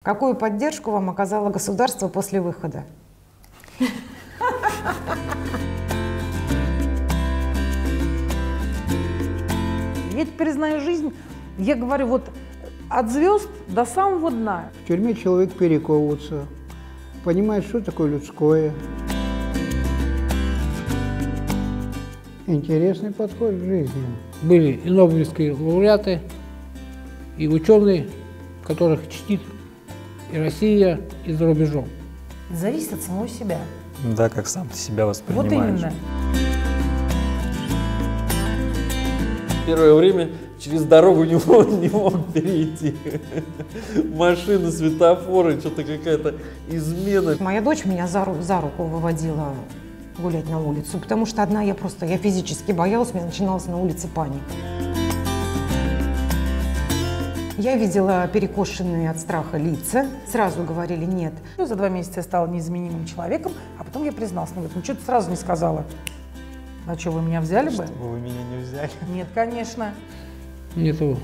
Какую поддержку вам оказало государство после выхода? Я теперь знаю жизнь, я говорю, вот от звезд до самого дна. В тюрьме человек перековывается, понимает, что такое людское. Интересный подход к жизни. Были и нобелевские лауреаты, и ученые, которых чтит и Россия, и за рубежом. Зависит от самого себя. Да, как сам ты себя воспринимаешь. Вот именно. Первое время через дорогу не мог перейти. Машины, светофоры, что-то какая-то измена. Моя дочь меня за руку выводила гулять на улицу, потому что одна я физически боялась, мне начиналась на улице паника. Я видела перекошенные от страха лица, сразу говорили «нет». За 2 месяца я стала неизменимым человеком, а потом я призналась. Она говорит, ну что ты сразу не сказала? А что, вы меня взяли бы? Вы меня не взяли? Нет, конечно. Нету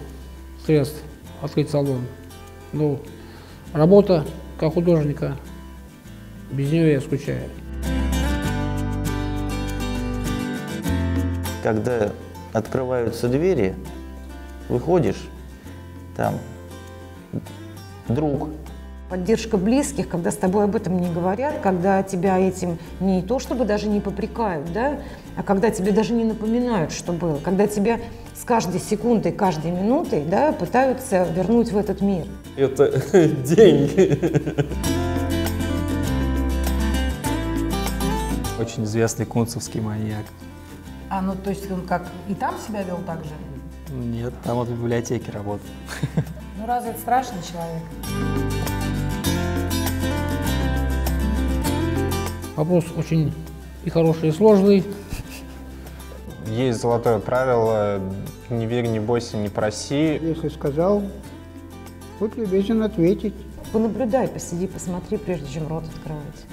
средств открыть салон. Но работа как художника, без нее я скучаю. Когда открываются двери, выходишь, там друг. Поддержка близких, когда с тобой об этом не говорят, когда тебя этим не то чтобы даже не попрекают, да, а когда тебе даже не напоминают, что было, когда тебя с каждой секундой, каждой минутой, да, пытаются вернуть в этот мир. Это деньги. Очень известный кунцевский маньяк. А, ну то есть он как и там себя вел так же? Нет, там вот в библиотеке работал. Ну разве это страшный человек? Вопрос очень и хороший, и сложный. Есть золотое правило: не верь, не бойся, не проси. Если сказал, будь любезен ответить. Понаблюдай, посиди, посмотри, прежде чем рот открывать.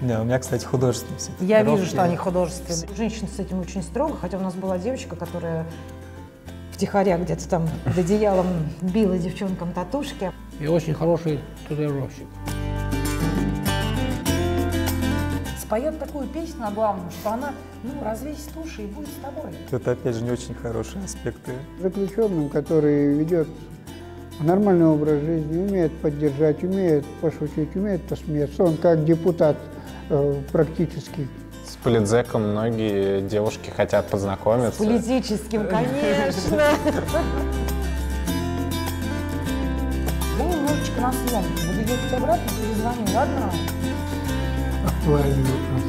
Да, у меня, кстати, художественный все-таки. Я вижу, что они художественные. У женщин с этим очень строго, хотя у нас была девочка, которая втихаря где-то там под одеялом била девчонкам татушки. И очень хороший татуировщик. Споет такую песню о главном, что она, развесит уши и будет с тобой. Это, опять же, не очень хорошие аспекты. Заключенным, который ведет нормальный образ жизни, умеет поддержать, умеет пошутить, умеет посмеяться. Он как депутат практически. С политзеком многие девушки хотят познакомиться. С политическим, конечно. Я немножечко на съемке. Буду ехать обратно, перезвоню, ладно? Актуальный вопрос.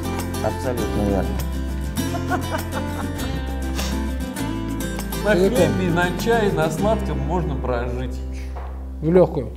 Абсолютно верно. На хлебе, на чае, на сладком можно прожить. В легкую.